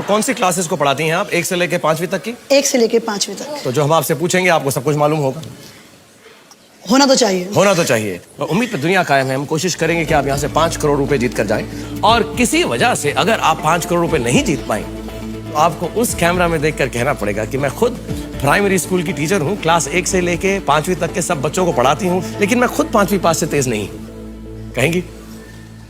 कौन सी क्लासेस को पढ़ाती हैं आप, 1 से लेकर 5वीं तक की? 1 से लेकर 5वीं तक। तो जो हम आपसे पूछेंगे आपको सब कुछ मालूम होगा? होना तो चाहिए। होना तो चाहिए। उम्मीद पे दुनिया कायम है। हम कोशिश करेंगे कि आप यहाँ से 5 करोड़ रुपए जीत कर जाएं, और किसी वजह से अगर आप 5 करोड़ रुपए नहीं जीत पाए तो आपको उस कैमरा में देखकर कहना पड़ेगा कि मैं खुद प्राइमरी स्कूल की टीचर हूँ, क्लास 1 से लेके 5वीं तक के सब बच्चों को पढ़ाती हूँ, लेकिन मैं खुद 5वीं पास से तेज नहीं। कहेंगी?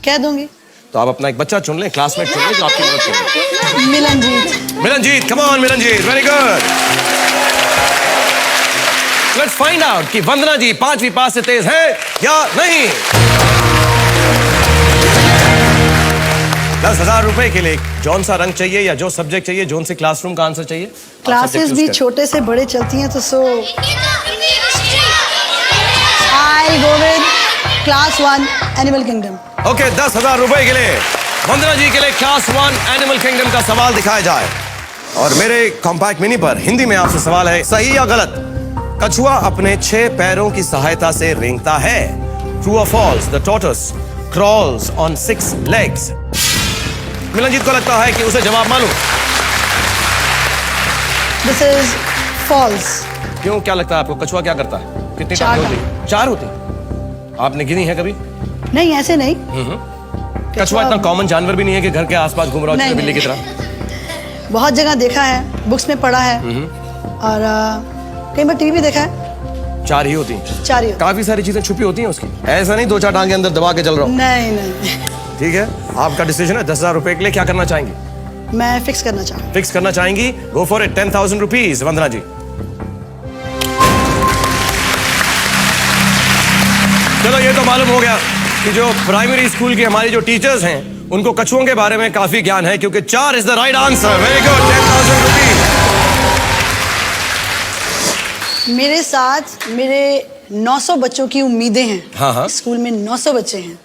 कह दूंगी। तो आप अपना एक बच्चा चुन लें, क्लासमेट चुन लें जो आपकी मदद करें। Milanjeet. Milanjeet, come on Milanjeet, very good. Let's find out कि वंदना जी 5वीं पास से तेज है या नहीं। 10,000 रुपए के लिए जौन सा रंग चाहिए या जो सब्जेक्ट चाहिए, जौन से क्लासरूम का आंसर चाहिए? क्लासेस भी छोटे से बड़े चलती हैं, तो so I go with class 1 animal kingdom. Okay, 10,000 रुपए के लिए वंदना जी के लिए क्लास 1 एनिमल किंगडम का सवाल दिखाया जाए। और मेरे कॉम्पैक्ट मिनी पर हिंदी में आपसे सवाल है, सही या गलत? कछुआ अपने 6 पैरों की सहायता से रेंगता है। ट्रू और false? The tortoise crawls on 6 legs। Milanjeet को लगता है कि उसे जवाब मालूम। This is false. क्यों, क्या लगता है आपको? कछुआ क्या करता है? कितनी 4 टांगें होती? 4 होती? आपने गिनी है कभी? नहीं, ऐसे नहीं। कछुआ इतना कॉमन जानवर भी नहीं है कि घर के आसपास घूम रहा हो बिल्ली की तरह। बहुत जगह देखा है, बुक्स में पढ़ा है, और कई बार टीवी भी देखा है। 4 ही होती हैं। 4 ही। काफी सारी चीजें छुपी होती हैं उसकी, ऐसा नहीं 2-4 टांगे अंदर दबा के चल रहा हूँ। नहीं नहीं, ठीक है, आपका डिसीजन है। 10,000 रुपए के लिए क्या करना चाहेंगी? मैं फिक्स करना चाहूँ। फिक्स करना चाहेंगी? गो फॉर इट। 10,000 रुपीज वंदना जी। चलो, ये तो मालूम हो गया कि जो प्राइमरी स्कूल की हमारी जो टीचर्स हैं उनको कछुओं के बारे में काफी ज्ञान है, क्योंकि 4 is the right answer. Very good, 10,000 rupees. मेरे साथ मेरे 900 बच्चों की उम्मीदें हैं। हाँ। स्कूल में 900 बच्चे हैं।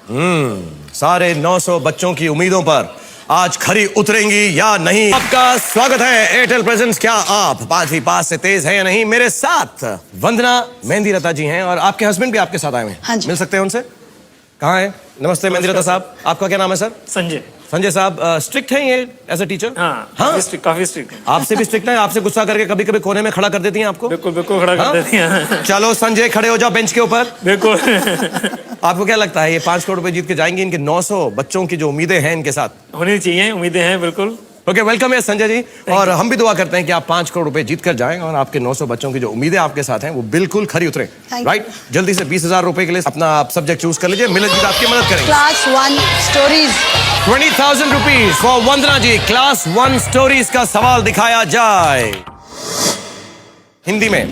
सारे 900 बच्चों की उम्मीदों पर आज खरी उतरेंगी या नहीं? आपका स्वागत है एयरटेल प्रेजेंस। क्या आप 5वीं पास से तेज हैं या नहीं? मेरे साथ वंदना मेहंदीरता जी हैं, और आपके हस्बैंड भी आपके साथ आए हैं। हाँ जी। मिल सकते हैं उनसे? कहाँ है? नमस्ते मेहंदीरता साहब, आपका क्या नाम है सर? संजय। संजय साहब, स्ट्रिक्ट हैं ये एज अ टीचर? हाँ, काफी स्ट्रिक्ट है। आपसे भी स्ट्रिक्ट है? आपसे गुस्सा करके कभी कभी कोने में खड़ा कर देती हैं आपको? बिल्कुल बिल्कुल खड़ा कर देती हैं। चलो संजय, खड़े हो जाओ बेंच के ऊपर। बिल्कुल। आपको क्या लगता है ये 5 करोड़ रुपए जीत के जाएंगे? इनके 900 बच्चों की जो उम्मीदें हैं इनके साथ होनी चाहिए, उम्मीदें हैं बिल्कुल। ओके, वेलकम है संजय जी। और हम भी दुआ करते हैं कि आप 5 करोड़ रुपए जीत कर जाएं और आपके 900 बच्चों की जो उम्मीदें आपके साथ हैं वो बिल्कुल खरी उतरे। राइट, जल्दी से 20,000 रुपए के लिए अपना आप सब्जेक्ट चूज कर लीजिए। मिलनजीत आपकी मदद करेंगे। Class 1 stories. 20,000 rupees for Vandana ji. Class 1 stories का सवाल दिखाया जाए। हिंदी में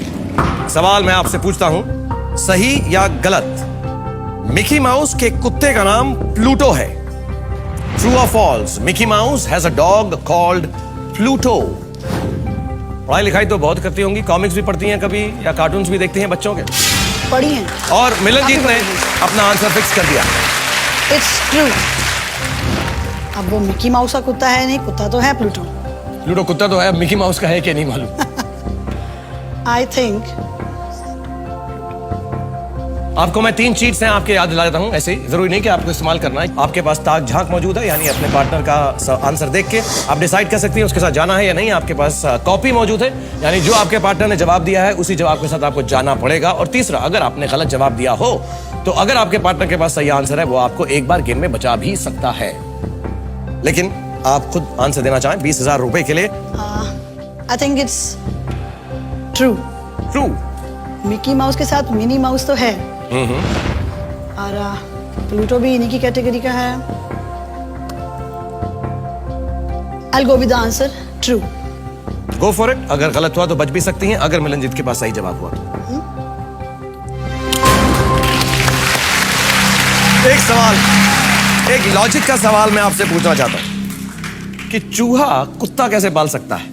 सवाल मैं आपसे पूछता हूं, सही या गलत? मिकी माउस के कुत्ते का नाम प्लूटो है। True or false? Mickey Mouse has a dog called Pluto. पढ़ाई लिखाई तो बहुत करती होंगी, कॉमिक्स भी पढ़ती हैं कभी, या कार्टून्स भी देखती हैं बच्चों के? पढ़ी हैं। और मिलनजीत ने अपना आंसर फिक्स कर दिया। It's true. अब वो मिकी माउस का कुत्ता है नहीं, कुत्ता तो है प्लूटो। प्लूटो कुत्ता तो है, मिकी माउस का है कि नहीं मालूम। आई थिंक आपको मैं 3 चीट्स हैं आपके याद दिला देता हूं। ऐसे ही जरूरी नहीं कि आपको इस्तेमाल करना है। आपके पास ताक झांक मौजूद है, यानी अपने पार्टनर का आंसर देख के आप डिसाइड कर सकती हैं उसके साथ जाना है या नहीं। आपके पास कॉपी मौजूद है, यानी जो आपके पार्टनर ने जवाब दिया है उसी जवाब के साथ आपको जाना पड़ेगा। और तीसरा, अगर आपने गलत जवाब दिया हो तो अगर आपके पार्टनर के पास सही आंसर है वो आपको एक बार गेम में बचा भी सकता है। लेकिन आप खुद आंसर देना चाहें 20,000 रुपए के लिए? I think it's true. True. Mickey mouse के साथ मिनी माउस तो है, और प्लूटो भी इन्हीं की कैटेगरी का है। I'll go with the answer true. Go for it। अगर गलत हुआ तो बच भी सकती हैं, अगर मिलनजीत के पास सही जवाब हुआ तो। एक सवाल, एक लॉजिक का सवाल मैं आपसे पूछना चाहता हूं कि चूहा कुत्ता कैसे पाल सकता है?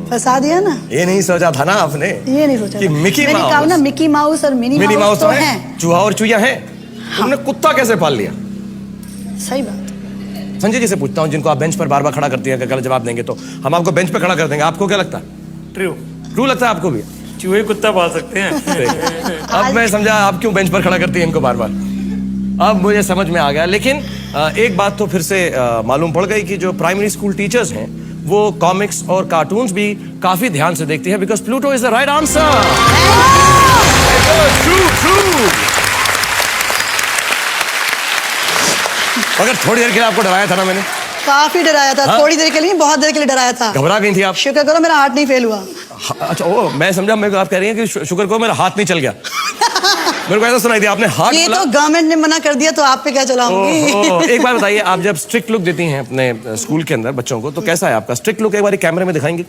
फंसा दिया ना। ये नहीं सोचा था ना आपने? ये नहीं सोचा कि मिकी मैंने कहा ना, मिकी माउस और मिनी माउस तो हैं। चूहा और चूहिया हैं। तुमने कुत्ता कैसे पाल लिया? सही बात। संजय जी से पूछता हूं, जिनको आप बेंच पर बार बार खड़ा करती हैं, अगर गलत जवाब देंगे तो हम आपको बेंच पर खड़ा कर देंगे। आपको क्या लगता है? ट्रू। ट्रू लगता है आपको भी? चूहे कुत्ता पाल सकते हैं। अब मैं समझा आप क्यों बेंच पर खड़ा करती हैं इनको बार बार। अब मुझे समझ में आ गया। लेकिन एक बात तो फिर से मालूम पड़ गई कि जो प्राइमरी स्कूल टीचर्स हैं वो कॉमिक्स और कार्टून्स भी काफी ध्यान से देखती हैं, because Pluto is the right answer. True true. मगर थोड़ी देर के लिए आपको डराया था ना मैंने? काफी डराया था। हाँ? थोड़ी देर के लिए, बहुत देर के लिए डराया था। घबरा गई थी आप? शुक्र करो मेरा हार्ट नहीं फेल हुआ। अच्छा, ओ मैं समझा, मेरे को आप कह रही हैं कि शुक्र को मेरा हाथ नहीं चल गया। मेरे को ऐसा सुनाई दिया आपने हाथ। ये तो गवर्नमेंट ने मना कर दिया, तो आप पे क्या चलाऊंगी। एक बार बताइए, आप जब स्ट्रिक्ट लुक देती हैं अपने स्कूल के अंदर बच्चों को, तो कैसा है आपका स्ट्रिक्ट लुक? एक बार कैमरे में दिखाएंगे?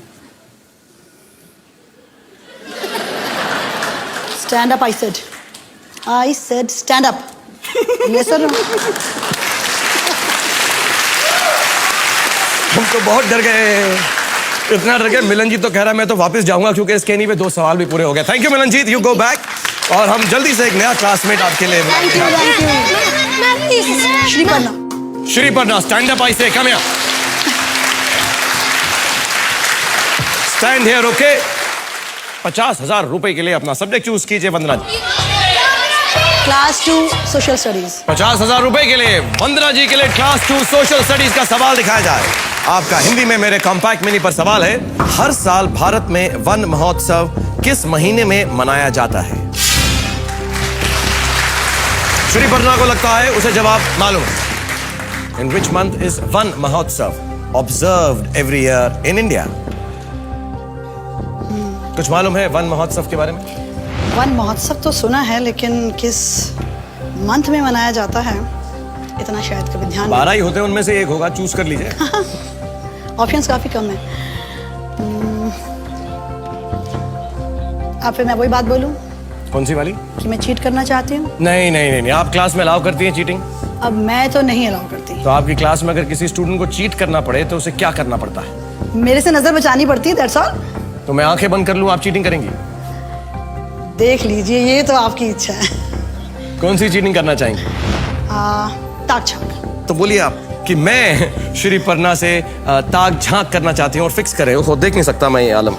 Stand up, I said stand up. Yes sir. हम तो बहुत डर गए, इतना डर गए। मिलनजीत तो कह रहा है मैं तो वापस जाऊंगा, क्योंकि इस केनी पे 2 सवाल भी पूरे हो गए। Thank you Milanjeet, you go back. और हम जल्दी से एक नया क्लासमेट आपके लिए। Thank you. Shriparna. Shriparna, stand up, I say come here. Stand here, okay. 50,000 रुपए के लिए अपना सब्जेक्ट चूज कीजिए Vandana ji. Class 2 social studies. 50,000 रुपए के लिए वंदना जी के लिए क्लास 2 सोशल स्टडीज का सवाल दिखाया जाए। आपका हिंदी में मेरे कॉम्पैक्ट मिनी पर सवाल है, हर साल भारत में वन महोत्सव किस महीने में मनाया जाता है? श्रीपर्णा को लगता है उसे जवाब मालूम है। इन विच मंथ इज वन महोत्सव observed every year in India? कुछ मालूम है वन महोत्सव के बारे में? वन महोत्सव तो सुना है, लेकिन किस मंथ में मनाया जाता है इतना शायद कभी ध्यान 12 ही होते हैं, उनमें से एक होगा, चूज कर लीजिए। ऑप्शंस काफी कम है। आप फिर मैं वही बात बोलूं कौन सी वाली? कि मैं चीट करना चाहती हूँ। नहीं नहीं नहीं, नहीं। आप क्लास में अलाउ करती हैं चीटिंग? अब मैं तो नहीं अलाउ करती। तो आपकी क्लास में अगर किसी स्टूडेंट को चीट करना पड़े तो उसे क्या करना पड़ता है? मेरे से नजर बचानी पड़ती है, दैट्स ऑल। तो मैं आंखें बंद कर लूं, आप चीटिंग करेंगी? देख लीजिए, ये तो आपकी इच्छा है। कौन सी चीटिंग करना चाहेंगी? ताक झांक। तो बोलिए आप कि मैं श्रीपर्णा से ताक झांक करना चाहती हूँ और फिक्स करे उसको। देख नहीं सकता मैं ये आलम।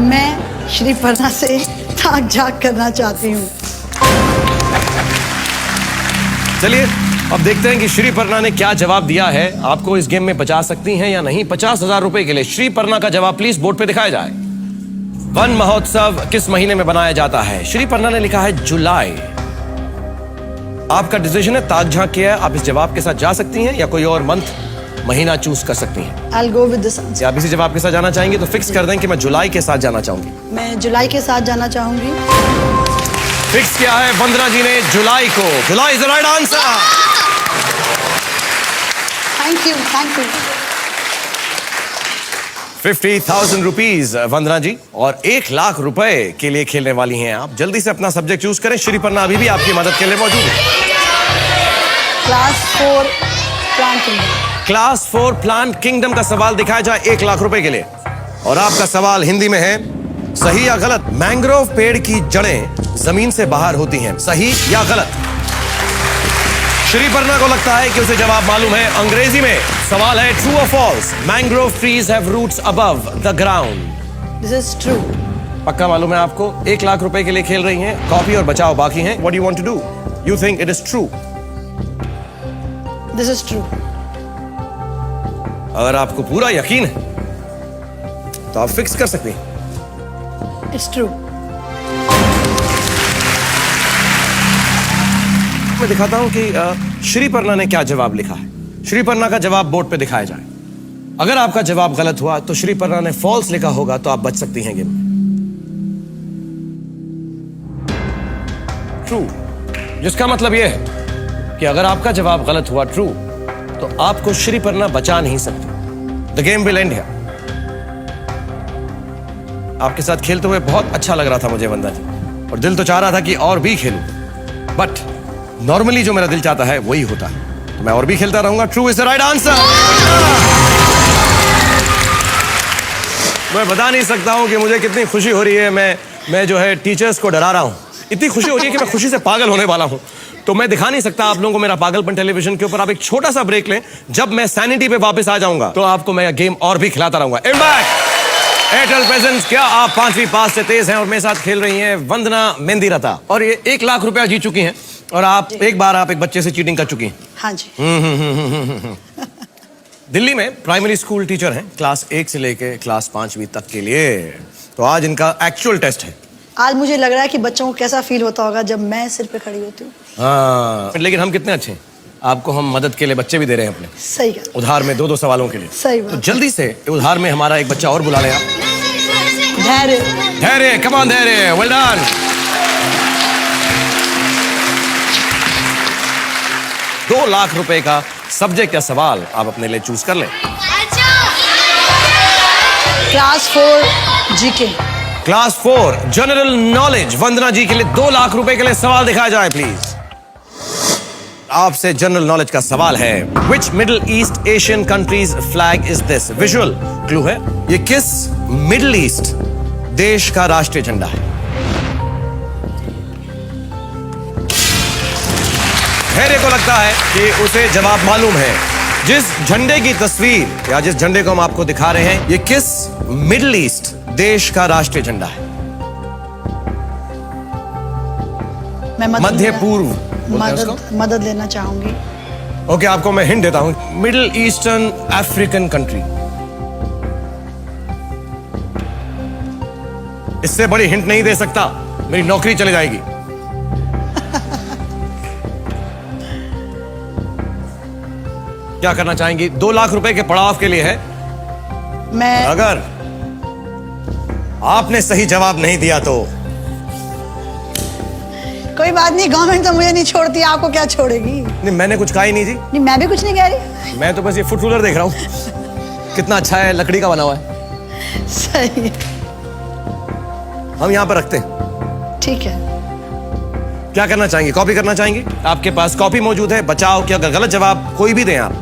मैं श्रीपर्णा से ताक झांक करना चाहती हूँ। चलिए अब देखते हैं कि श्रीपर्णा ने क्या जवाब दिया है। आपको इस गेम में बचा सकती हैं या नहीं। 50,000 रुपए के लिए श्रीपर्णा का जवाब प्लीज बोर्ड पे दिखाया जाए। वन महोत्सव किस महीने में बनाया जाता है? श्रीपर्णा ने लिखा है जुलाई। आपका डिसीजन है, ताक झांक किया है। आप इस जवाब के साथ जा सकती हैं या कोई और मंथ महीना चूज कर सकती हैं। I'll go with this answer. आप इसी जवाब के साथ जाना चाहेंगे तो फिक्स कर दें कि मैं जुलाई के साथ जाना चाहूंगी। मैं जुलाई के साथ जाना चाहूंगी। फिक्स किया है वंदना जी ने जुलाई को। July is the right answer. Thank you, thank you. 50,000 rupees Vandana ji, और 1 लाख रुपए के लिए खेलने वाली हैं आप। जल्दी से अपना सब्जेक्ट चूज करें। श्रीपर्णा अभी भी आपकी मदद के लिए मौजूद है। Class 4 plant kingdom. Class 4 plant kingdom का सवाल दिखाया जाए 1 लाख रुपए के लिए। और आपका सवाल हिंदी में है, सही या गलत? मैंग्रोव पेड़ की जड़ें जमीन से बाहर होती हैं, सही या गलत? श्रीपर्णा को लगता है कि उसे जवाब मालूम है। अंग्रेजी में सवाल है, ट्रू और false? Mangrove trees have roots above the ground. This is true. पक्का मालूम है आपको? 1 लाख रुपए के लिए खेल रही हैं। कॉपी और बचाव बाकी हैं। What do you want to do? You think it is true? This is true. अगर आपको पूरा यकीन है तो आप फिक्स कर सकते हैं। It's true. मैं दिखाता हूं कि श्रीपर्णा ने क्या जवाब लिखा है। श्रीपर्णा का जवाब बोर्ड पे दिखाया जाए। अगर आपका जवाब गलत हुआ तो श्रीपर्णा ने फॉल्स लिखा होगा, तो आप बच सकती हैं गेम में। ट्रू, जिसका मतलब यह है कि अगर आपका जवाब गलत हुआ ट्रू, तो आपको श्रीपर्णा बचा नहीं सकती। The game will and here. आपके साथ खेलते हुए बहुत अच्छा लग रहा था मुझे वंदना जी, और दिल तो चाह रहा था कि और भी खेलूं, बट नॉर्मली जो मेरा दिल चाहता है वही होता है, तो मैं और भी खेलता रहूंगा। True is the right answer. मैं बता नहीं सकता हूं कि मुझे कितनी खुशी हो रही है। मैं जो है टीचर्स को डरा रहा हूं। इतनी खुशी हो रही है कि मैं खुशी से पागल होने वाला हूं। तो मैं दिखा नहीं सकता आप लोगों को मेरा पागलपन टेलीविजन के ऊपर। आप एक छोटा सा ब्रेक लें। जब मैं सैनिटी पे वापस आ जाऊंगा तो आपको मैं गेम और भी खिलाता रहूंगा। एयरटेल प्रेजेंट्स, क्या आप 5वीं पास से तेज हैं और मेरे साथ खेल रही हैं वंदना मेंदीरता, और ये 1 लाख रुपया जीत चुकी हैं। और आप एक बार आप एक बच्चे से चीटिंग कर चुकी हैं। हाँ जी। दिल्ली में प्राइमरी स्कूल टीचर हैं क्लास 1 से लेके क्लास 5वीं तक के लिए। तो आज इनका एक्चुअल टेस्ट है। आज मुझे लग रहा है कि बच्चों को कैसा फील होता होगा जब मैं सिर पे खड़ी होती हूँ। हाँ, लेकिन हम कितने अच्छे हैं, आपको हम मदद के लिए बच्चे भी दे रहे हैं अपने। सही है। उधार में 2-2 सवालों के लिए। सही बात। तो जल्दी से उधार में हमारा एक बच्चा और बुला लें आप। धैर्य। धैर्य, कम ऑन धैर्य, वेल डन। ₹2,00,000 का सब्जेक्ट या सवाल आप अपने लिए चूज कर लें। Class 4 GK. Class 4 general knowledge, Vandana ji के लिए ₹2,00,000 के लिए सवाल दिखाया जाए प्लीज। आपसे जनरल नॉलेज का सवाल है, which Middle East Asian countries flag is this? Visual clue है, ये किस मिडिल ईस्ट देश का राष्ट्रीय झंडा है? धैर्य को लगता है कि उसे जवाब मालूम है। जिस झंडे की तस्वीर या जिस झंडे को हम आपको दिखा रहे हैं, ये किस मिडिल ईस्ट देश का राष्ट्रीय झंडा है? मैं मध्य पूर्व मदद लेना चाहूंगी। ओके, आपको मैं हिंट देता हूं, मिडिल ईस्टर्न अफ्रीकन कंट्री। इससे बड़ी हिंट नहीं दे सकता, मेरी नौकरी चली जाएगी। क्या करना चाहेंगी? ₹2,00,000 के पड़ाव के लिए है। मैं अगर आपने सही जवाब नहीं दिया तो कोई बात नहीं, गवर्नमेंट तो मुझे नहीं छोड़ती, आपको क्या छोड़ेगी? नहीं, मैंने कुछ कहा ही नहीं जी। नहीं, मैं भी कुछ नहीं कह रही। मैं तो बस ये फुट रूलर देख रहा हूं। कितना अच्छा है, लकड़ी का बना हुआ है। सही है। हम यहां पर रखते हैं। ठीक है। क्या करना चाहेंगे? कॉपी करना चाहेंगे? आपके पास कॉपी मौजूद है, बचाओ कि अगर गलत जवाब कोई भी दें आप,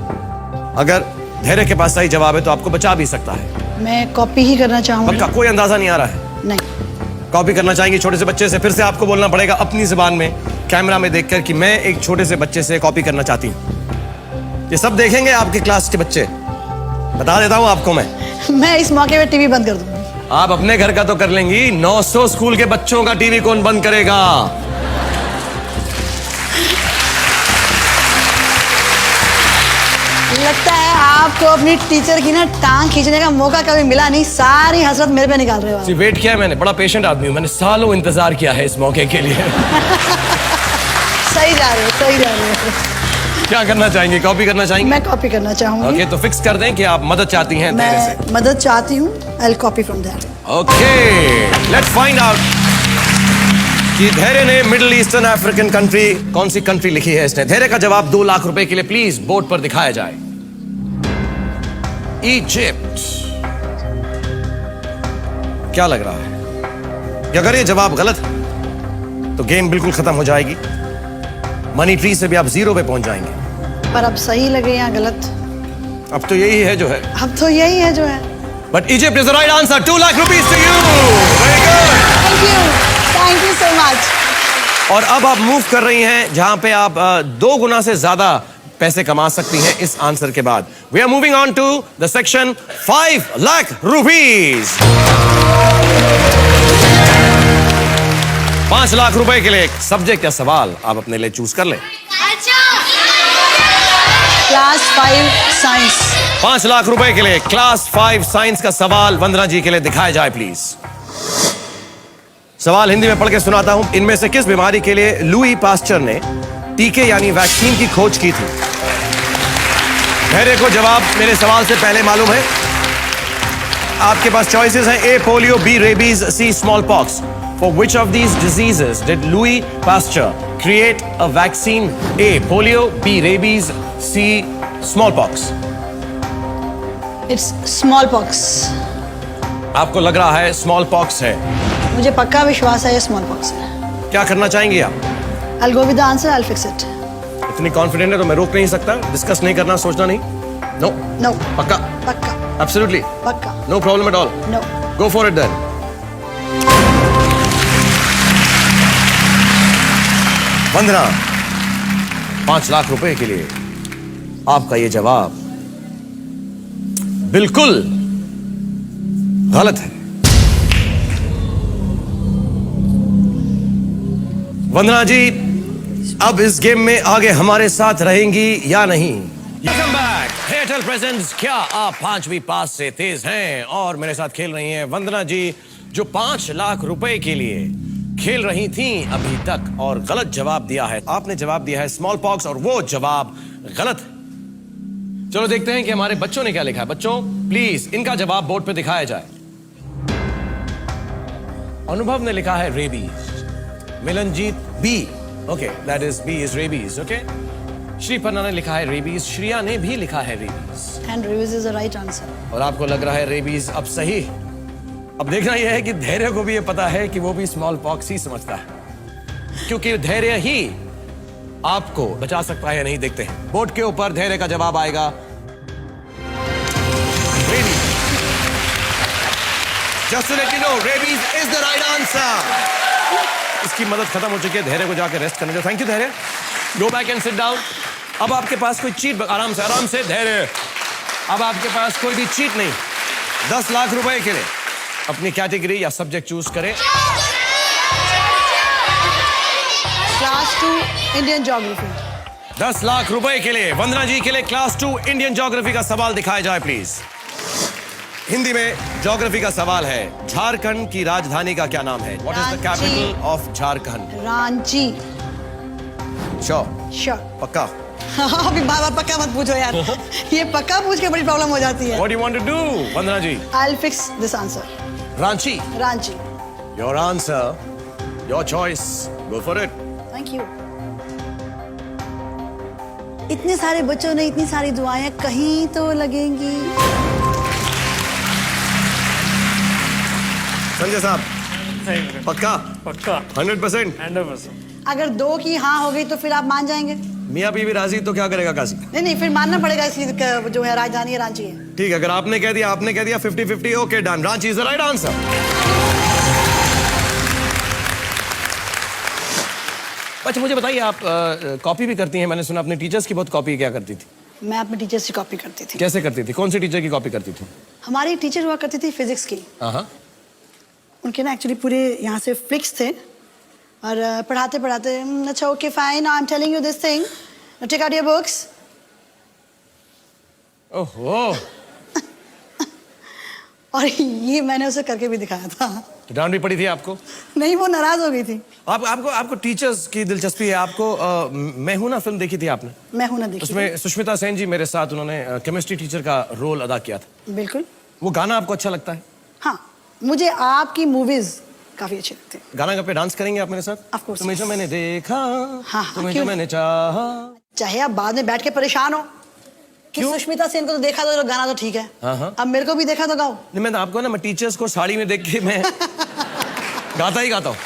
अगर धैर्य के पास सही जवाब है तो आपको बचा भी सकता है। मैं कॉपी ही करना चाहूंगी। पक्का? कोई अंदाजा नहीं आ रहा है? नहीं। कॉपी करना चाहेंगे छोटे से बच्चे से? फिर से आपको बोलना पड़ेगा अपनी जुबान में, कैमरा में देखकर कि मैं एक छोटे से बच्चे से कॉपी करना चाहती हूँ। ये सब देखेंगे आपके क्लास के बच्चे। बता देता हूँ आपको मैं इस मौके पे टीवी बंद कर दूंगी। आप अपने घर का तो कर लेंगी, 900 स्कूल के बच्चों का टीवी कौन बंद करेगा? लगता है आपको अपनी टीचर की ना टांग खींचने का मौका कभी मिला नहीं, सारी हसरत मेरे पे निकाल रहे हो आप। वेट किया है मैंने, बड़ा पेशेंट आदमी हूं, मैंने सालों इंतजार किया है इस मौके के लिए। सही जा रहे हो, सही जा रहे हो। क्या करना चाहेंगे? कॉपी करना चाहेंगे? मैं कॉपी करना चाहूंगी। ओके, तो फिक्स कर दें कि आप मदद चाहती हैं धैर्य से। मैं मदद चाहती हूँ। आई विल कॉपी फ्रॉम धैर्य। ओके, लेट्स फाइंड आउट कि धैर्य ने मिडिल ईस्टर्न अफ्रीकन कंट्री, कौन सी कंट्री लिखी है इसने। धैर्य का जवाब ₹2,00,000 के लिए प्लीज बोर्ड पर दिखाया जाए। इजिप्ट। क्या लग रहा है कि अगर ये जवाब गलत है तो गेम बिल्कुल खत्म हो जाएगी, मनी ट्री से भी आप 0 पे पहुंच जाएंगे। पर अब सही लगे या गलत, अब तो यही है जो है। अब तो यही है जो है। But Egypt is the right answer. ₹2,00,000 to you. Very good, thank you so much. और अब आप मूव कर रही हैं जहां पे आप 2 गुना से ज्यादा पैसे कमा सकती हैं इस आंसर के बाद। We are moving on to the section ₹5,00,000। ₹5,00,000 के लिए एक सब्जेक्ट या सवाल आप अपने लिए चूज कर लें। Class 5 science. ₹5,00,000 के लिए क्लास 5 साइंस का सवाल वंदना जी के लिए दिखाया जाए प्लीज। सवाल हिंदी में पढ़ के सुनाता हूं। इनमें से किस बीमारी के लिए लुई पास्चर ने टीके यानी वैक्सीन की खोज की थी? धैर्य को जवाब मेरे सवाल से पहले मालूम है। आपके पास चॉइसेस हैं, A polio, B rabies, C smallpox. For which of these diseases did Louis Pasteur create a vaccine? A polio, B rabies, C smallpox. It's smallpox. आपको लग रहा है स्मॉल पॉक्स है? मुझे पक्का विश्वास है ये स्मॉल पॉक्स है। क्या करना चाहेंगे आप? I'll go with the answer, I'll fix it. इतनी कॉन्फिडेंट है तो मैं रोक नहीं सकता। डिस्कस नहीं करना, सोचना नहीं। No No. पक्का? पक्का। एब्सोल्युटली पक्का। No problem at all. No. Go for it then. Vandana, ₹5,00,000 के लिए आपका ये जवाब बिल्कुल गलत है। वंदना जी, अब इस गेम में आगे हमारे साथ रहेंगी या नहीं? Welcome back. एयरटेल प्रेजेंट्स क्या आप 5वीं पास से तेज हैं? और मेरे साथ खेल रही हैं वंदना जी, जो 5 लाख रुपए के लिए खेल रही थी अभी तक और गलत जवाब दिया है। आपने जवाब दिया है स्मॉल पॉक्स और वो जवाब गलत है। चलो देखते हैं कि हमारे बच्चों ने क्या लिखा है। बच्चों प्लीज इनका जवाब बोर्ड पे दिखाया जाए। अनुभव ने लिखा है rabies. Milanjeet B, okay that is B is rabies. Okay, Shriparna ने लिखा है रेबीज। श्रिया ने भी लिखा है rabies. And rabies is the right answer. और आपको लग रहा है रेबीज अब सही। अब देखना यह है कि धैर्य को भी ये पता है कि वो भी स्मॉल पॉक्स ही समझता है, क्योंकि धैर्य ही आपको बचा सकता है या नहीं। देखते हैं बोर्ड के ऊपर धैर्य का जवाब आएगा rabies. Just to let you know, rabies is the right answer. इसकी मदद खत्म हो चुकी है, धैर्य को जाकर रेस्ट करने दो। थैंक यू धैर्य, go back and sit down. अब आपके पास कोई चीट, आराम से धैर्य, अब आपके पास कोई भी चीट नहीं। 10 लाख रुपए के लिए अपनी कैटेगरी या सब्जेक्ट चूज करें। Class 2 Indian geography. 10 लाख रुपए के लिए वंदना जी के लिए क्लास 2 इंडियन ज्योग्राफी का सवाल दिखाया जाए प्लीज। हिंदी में ज्योग्राफी का सवाल है, झारखंड की राजधानी का क्या नाम है? What is the capital of Jharkhand? Ranchi. Sure? पक्का? अभी बाबा पक्का मत पूछो यार। ये पक्का पूछ के बड़ी प्रॉब्लम हो जाती है। What do you want to do, Vandana ji? I'll fix this answer. Ranchi? Ranchi. Your answer, your choice. Go for it. Thank you. इतने सारे बच्चों ने इतनी सारी दुआएं कहीं तो लगेंगी। संजय साहब, सही पक्का? पक्का 100%? 100%। अगर 2 की हाँ हो गई तो फिर आप मान जाएंगे? मियाँ बीवी राजी तो क्या करेगा काशी? नहीं, फिर मानना पड़ेगा। इसकी जो है राजधानी है रांची है। ठीक है, अगर आपने कह दिया 50-50, okay done. Ranchi is the right answer. अच्छा मुझे बताइए, आप कॉपी भी करती हैं? मैंने सुना अपने टीचर्स की बहुत कॉपी क्या करती थी? मैं अपने टीचर से कॉपी करती थी। कैसे करती थी? कौन सी टीचर की कॉपी करती थी? हमारी टेचर हुआ करती थी फिजिक्स की। हाँ, उनके ना एक्चुअली पूरे यहाँ से फ्लिक्स थे और पढ़ाते पढ़ाते अच्छा okay fine, I am telling you this thing, take out your books. ओहो, और ये मैंने उसे करके भी दिखाया था। तो डांट भी पड़ी थी आपको? नहीं, वो नाराज हो गई थी। आपको टीचर्स की दिलचस्पी है। आपको मैं हूं ना फिल्म देखी थी आपने? मैं हूं ना देखी। उसमें सुष्मिता सेन जी मेरे साथ, उन्होंने केमिस्ट्री टीचर का रोल अदा किया था। बिल्कुल। वो गाना आपको अच्छा लगता है? हाँ, मुझे आपकी मूवीज काफी अच्छी लगती है। गाना पे डांस करेंगे आप मेरे साथ? Of course, तुम्हें जो yes. मैंने देखा, हाँ, तुम्हें क्यों? जो मैंने चाहा। चाहे आप बाद में बैठ के परेशान हो कि सुष्मिता सेन को तो देखा तो गाना तो ठीक है, हाँ। अब मेरे को भी देखा तो गाओ। नहीं, मैं तो आपको ना, मैं टीचर्स को साड़ी में देख के मैं गाता ही गाता हूँ।